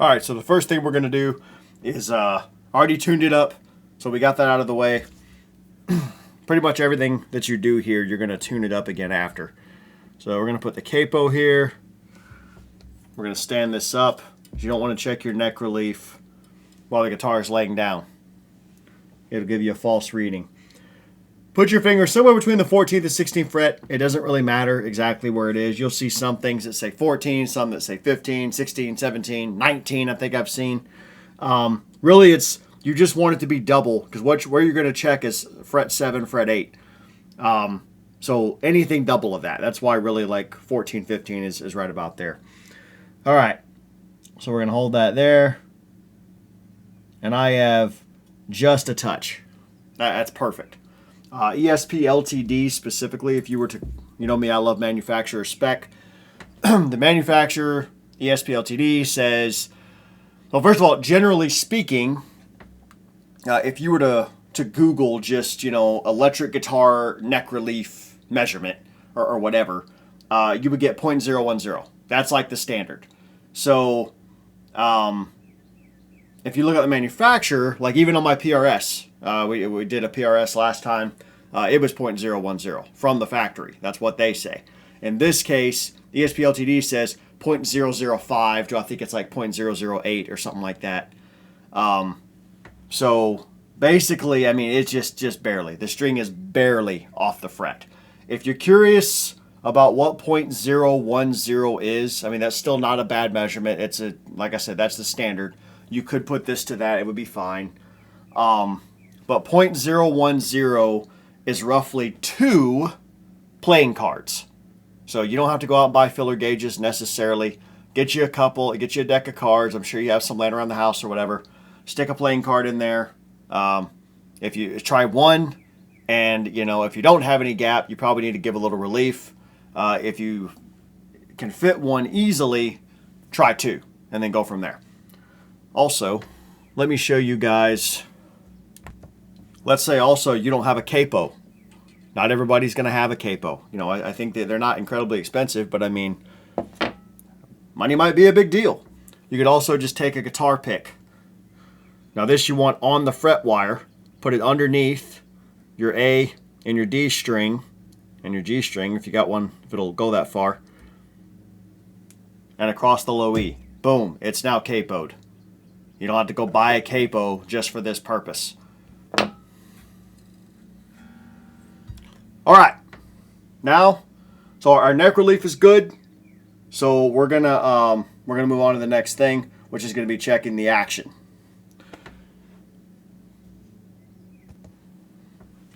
All right, so the first thing we're going to do is already tuned it up, so we got that out of the way. Pretty much everything that you do here, you're going to tune it up again after. So we're going to put the capo here. We're going to stand this up. You don't want to check your neck relief while the guitar is laying down. It'll give you a false reading. Put your finger somewhere between the 14th and 16th fret. It doesn't really matter exactly where it is. You'll see some things that say 14, some that say 15, 16, 17, 19, I think I've seen. Really, you just want it to be double, because where you're going to check is fret 7, fret 8. So anything double of that. That's why really like 14, 15 is right about there. All right. So we're going to hold that there. And I have just a touch. That's perfect. ESP LTD specifically, if you were to, you know me, I love manufacturer spec. The manufacturer, ESP LTD, says, well, first of all, generally speaking, if you were to Google just, electric guitar neck relief measurement or whatever, you would get 0.010. That's like the standard. So, if you look at the manufacturer, like even on my PRS, we did a PRS last time, it was 0.010 from the factory. That's what they say. In this case, the ESP LTD says 0.005 to I think it's like 0.008 or something like that. So basically, I mean, it's just barely. The string is barely off the fret. If you're curious about what 0.010 is, I mean, that's still not a bad measurement. Like I said, that's the standard. You could put this to that. It would be fine. But 0.010 is roughly 2 playing cards. So you don't have to go out and buy filler gauges necessarily. Get you a couple. Get you a deck of cards. I'm sure you have some laying around the house or whatever. Stick a playing card in there. If you try one and, if you don't have any gap, you probably need to give a little relief. If you can fit one easily, try 2 and then go from there. Also, let me show you guys, let's say also you don't have a capo. Not everybody's going to have a capo. I think that they're not incredibly expensive, but I mean, money might be a big deal. You could also just take a guitar pick. Now this you want on the fret wire. Put it underneath your A and your D string and your G string, if you got one, if it'll go that far. And across the low E. Boom, it's now capoed. You don't have to go buy a capo just for this purpose. All right. Now, so our neck relief is good. So we're gonna move on to the next thing, which is gonna be checking the action.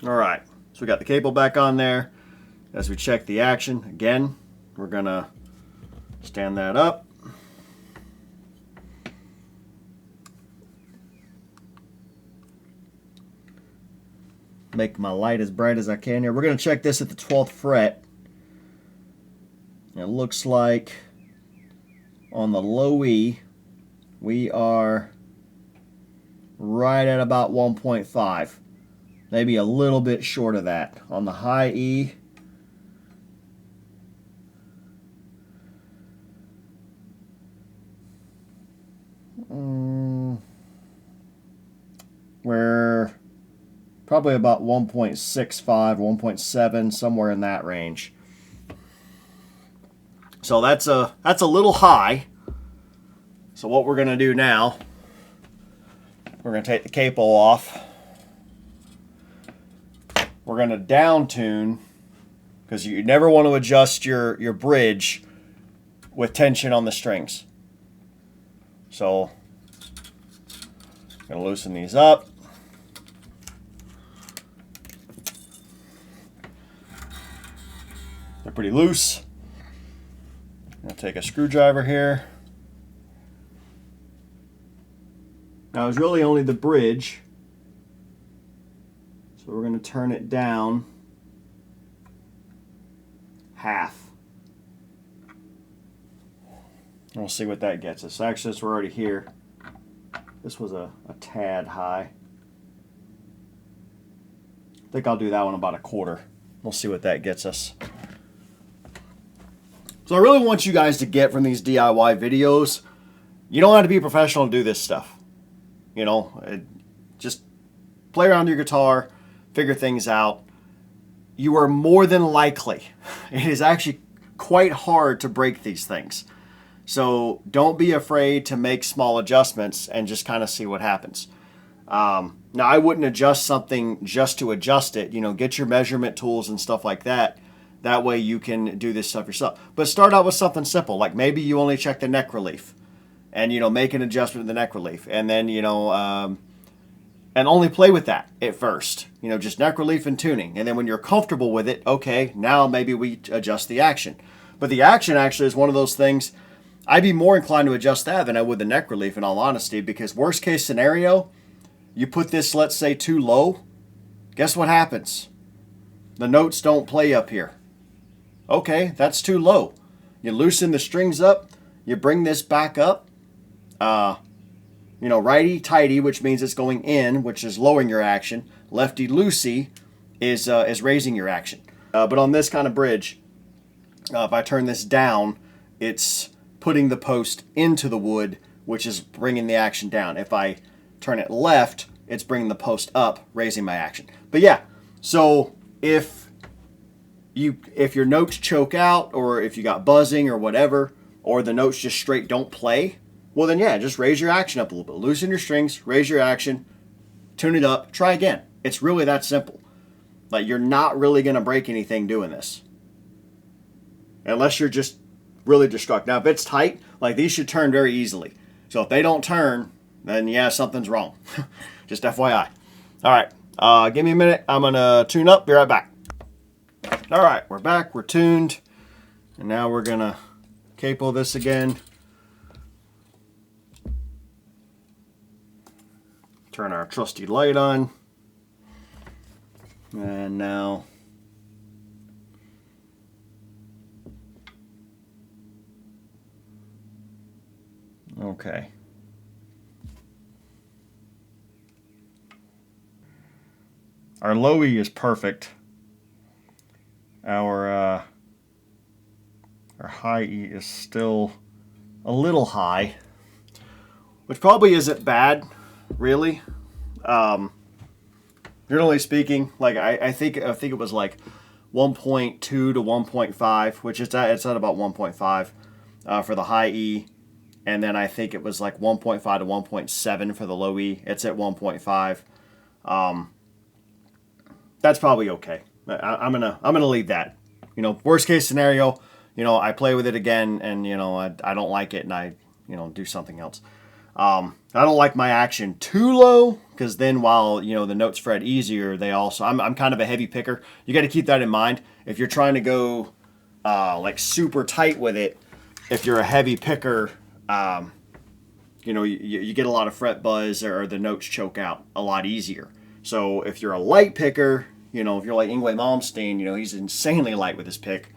All right. So we got the capo back on there. As we check the action again, we're gonna stand that up. Make my light as bright as I can here. We're going to check this at the 12th fret. It looks like on the low E, we are right at about 1.5. Maybe a little bit short of that. On the high E, we're probably about 1.65, 1.7, somewhere in that range. So that's a little high. So what we're going to do now, we're going to take the capo off. We're going to down tune, because you never want to adjust your bridge with tension on the strings. So I'm going to loosen these up. They're pretty loose. I'm going to take a screwdriver here. Now it's really only the bridge. So we're going to turn it down half. And we'll see what that gets us. Actually, since we're already here, this was a tad high. I think I'll do that one about a quarter. We'll see what that gets us. So I really want you guys to get from these DIY videos You don't have to be a professional to do this stuff. You know, just play around your guitar, figure things out. You are more than likely, it is actually quite hard to break these things. So don't be afraid to make small adjustments and just kind of see what happens. Now, I wouldn't adjust something just to adjust it. You know, get your measurement tools and stuff like that. That way you can do this stuff yourself. But start out with something simple, like maybe you only check the neck relief and, you know, make an adjustment to the neck relief. And then, you know, and only play with that at first. You know, just neck relief and tuning. And then when you're comfortable with it, okay, now maybe we adjust the action. But the action actually is one of those things, I'd be more inclined to adjust that than I would the neck relief, in all honesty, because worst case scenario, you put this, let's say, too low, guess what happens? The notes don't play up here. Okay, that's too low. You loosen the strings up, you bring this back up, you know, righty-tighty, which means it's going in, which is lowering your action. Lefty-loosey is raising your action. But on this kind of bridge, if I turn this down, it's putting the post into the wood, which is bringing the action down. If I turn it left, it's bringing the post up, raising my action. But yeah, so if your notes choke out, or if you got buzzing or whatever, or the notes just straight don't play, well then yeah, just raise your action up a little bit. Loosen your strings, raise your action, tune it up, try again. It's really that simple. Like, you're not really going to break anything doing this. Unless you're just really destructive. Now, if it's tight, like, these should turn very easily. So if they don't turn, then yeah, something's wrong. Just FYI. All right, give me a minute. I'm going to tune up. Be right back. All right, we're back. We're tuned. And now we're going to capo this again. Turn our trusty light on. And now okay. Our low E is perfect. Our high E is still a little high, which probably isn't bad, really. Generally speaking, like I think it was like 1.2 to 1.5, which it's at about 1.5 for the high E, and then I think it was like 1.5 to 1.7 for the low E. It's at 1.5. That's probably okay. I'm gonna leave that. You know, worst case scenario, you know, I play with it again, and you know, I don't like it, and I, you know, do something else. I don't like my action too low, because then while, you know, the notes fret easier, they also, I'm kind of a heavy picker. You got to keep that in mind. If you're trying to go like super tight with it, if you're a heavy picker, you know, you get a lot of fret buzz, or the notes choke out a lot easier. So if you're a light picker, you know, if you're like Yngwie Malmsteen, you know, he's insanely light with his pick.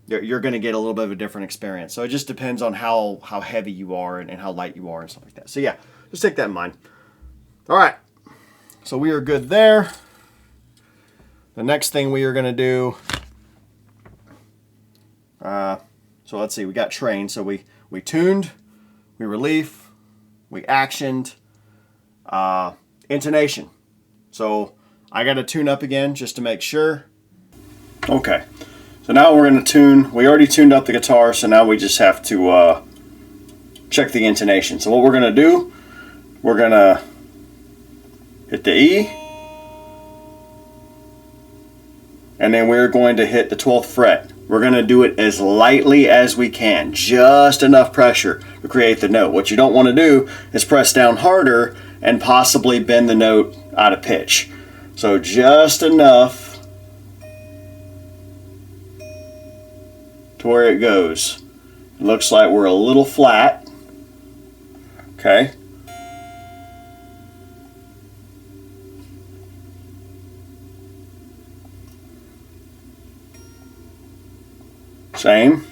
You're going to get a little bit of a different experience. So it just depends on how heavy you are and how light you are and stuff like that. So yeah, just take that in mind. All right, so we are good there. The next thing we are going to do, so let's see, we got trained. So we tuned, we relief, we actioned, intonation. So I got to tune up again just to make sure. Okay. So now we're going to tune. We already tuned up the guitar, so now we just have to check the intonation. So what we're going to do, we're going to hit the E, and then we're going to hit the 12th fret. We're going to do it as lightly as we can, just enough pressure to create the note. What you don't want to do is press down harder and possibly bend the note out of pitch. So just enough to where it goes. It looks like we're a little flat. Okay. Same.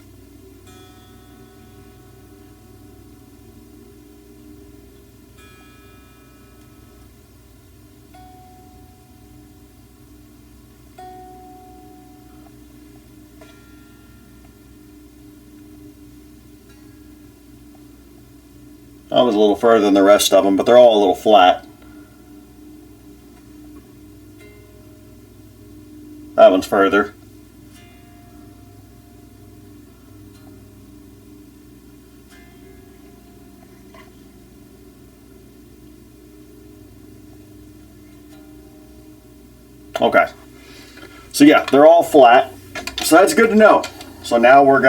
That was a little further than the rest of them, but they're all a little flat. That one's further. Okay. So yeah, they're all flat. So that's good to know. So now we'll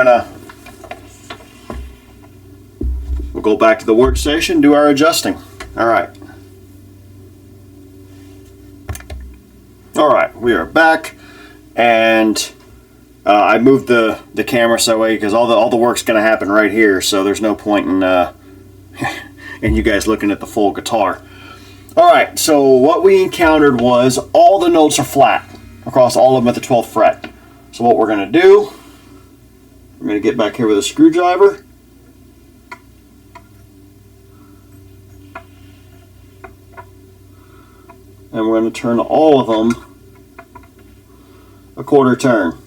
go back to the workstation, do our adjusting. All right. All right, we are back, and I moved the camera so way because all the work's going to happen right here. So there's no point in in you guys looking at the full guitar. All right, so what we encountered was all the notes are flat across all of them at the 12th fret. So what we're going to do, we're going to get back here with a screwdriver. And we're going to turn all of them a quarter turn.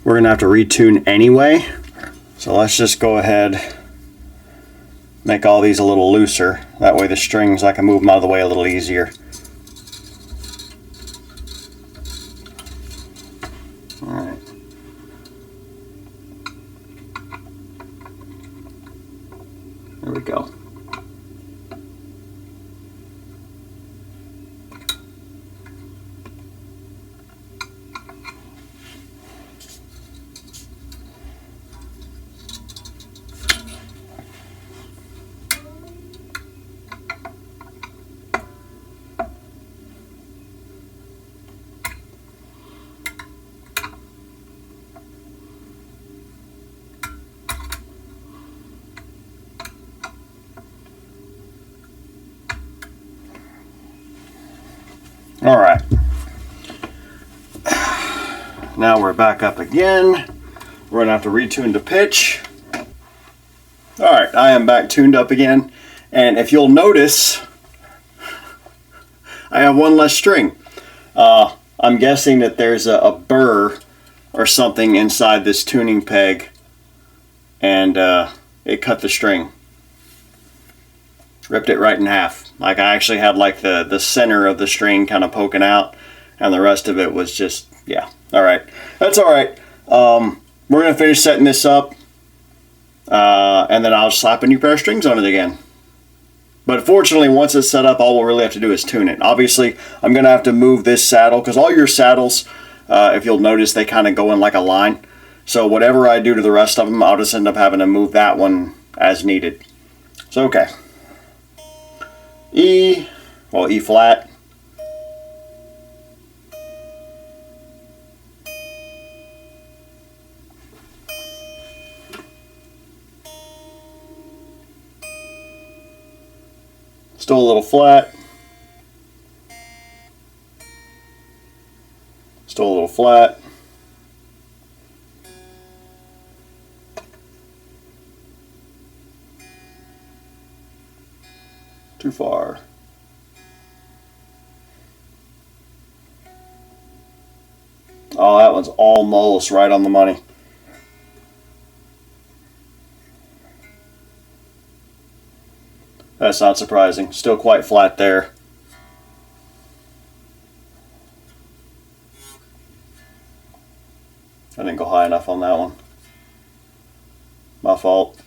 We're going to have to retune anyway. So let's just go ahead, make all these a little looser. That way the strings, I can move them out of the way a little easier. Alright. There we go. All right, now we're back up again. We're gonna have to retune the pitch. All right, I am back tuned up again. And if you'll notice, I have one less string. I'm guessing that there's a burr or something inside this tuning peg, and it cut the string. Ripped it right in half. Like I actually had like the center of the string kind of poking out, and the rest of it was just, yeah. All right, that's all right. We're gonna finish setting this up, and then I'll slap a new pair of strings on it again. But fortunately, once it's set up, all we'll really have to do is tune it. Obviously, I'm gonna have to move this saddle because all your saddles, if you'll notice, they kind of go in like a line. So whatever I do to the rest of them, I'll just end up having to move that one as needed. So okay. E flat, still a little flat, still a little flat, too far. Oh, that one's almost right on the money. That's not surprising. Still quite flat there. I didn't go high enough on that one. My fault.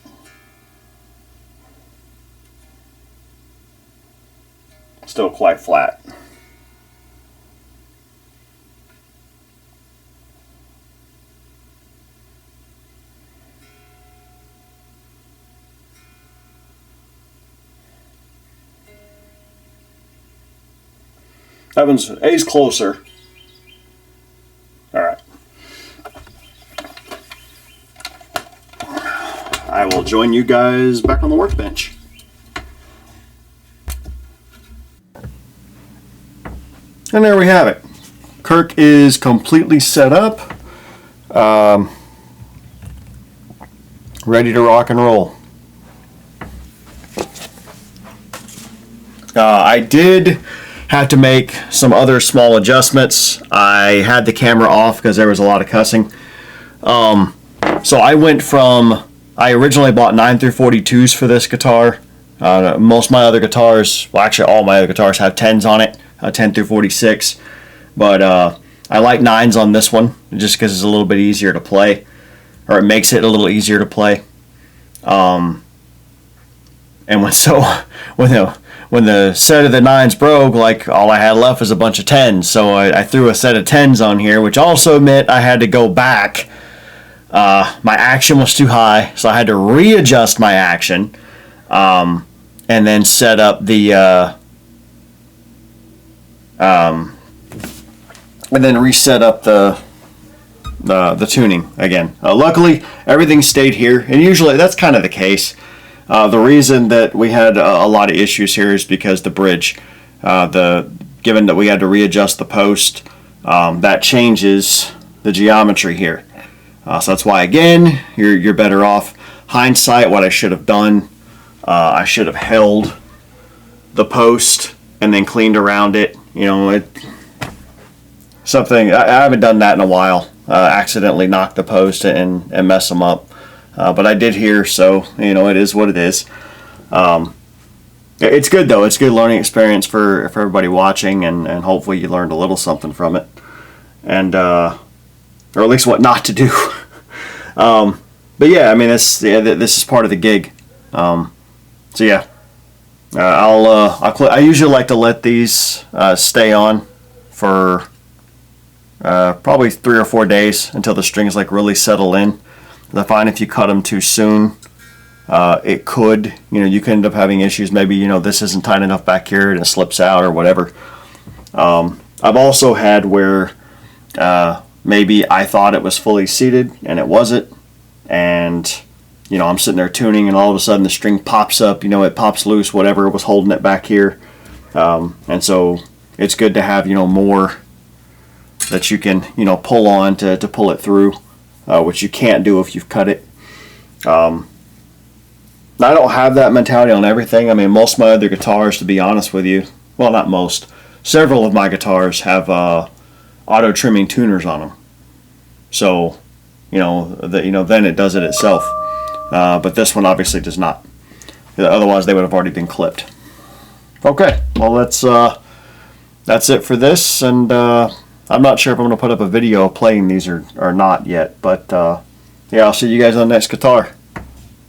Still quite flat. That one's A's closer. All right. I will join you guys back on the workbench. And there we have it. Kirk is completely set up, ready to rock and roll. I did have to make some other small adjustments. I had the camera off because there was a lot of cussing. So So I went from, I originally bought 9 through 42s for this guitar. Most of my other guitars, well actually all my other guitars have 10s on it, 10 through 46. But I like 9s on this one just because it's a little bit easier to play, or it makes it a little easier to play. And when the set of the 9s broke, like all I had left was a bunch of 10s. So I threw a set of 10s on here, which also meant I had to go back. My action was too high, so I had to readjust my action, and then set up the and then reset up the tuning again. Luckily, everything stayed here, and usually that's kind of the case. The reason that we had a lot of issues here is because the bridge, given that we had to readjust the post, that changes the geometry here. So that's why, again, you're better off. Hindsight, what I should have done, I should have held the post and then cleaned around it. You know, I haven't done that in a while. Accidentally knocked the post and mess them up. But I did here, so you know it is what it is. It's good though. It's a good learning experience for everybody watching, and hopefully you learned a little something from it, and or at least what not to do. But yeah, I mean this is part of the gig. So yeah, I usually like to let these stay on for probably 3 or 4 days until the strings like really settle in. I find if you cut them too soon, it could, you could end up having issues. Maybe, this isn't tight enough back here and it slips out or whatever. I've also had where maybe I thought it was fully seated and it wasn't. And, I'm sitting there tuning and all of a sudden the string pops up, it pops loose, whatever was holding it back here. And so it's good to have, more that you can, pull on to pull it through. Which you can't do if you've cut it. I don't have that mentality on everything. I mean, most of my other guitars, to be honest with you, well, not most, several of my guitars have auto trimming tuners on them. So, then it does it itself. But this one obviously does not. Otherwise, they would have already been clipped. Okay, well, that's it for this, and I'm not sure if I'm going to put up a video playing these or not yet, but yeah, I'll see you guys on the next guitar.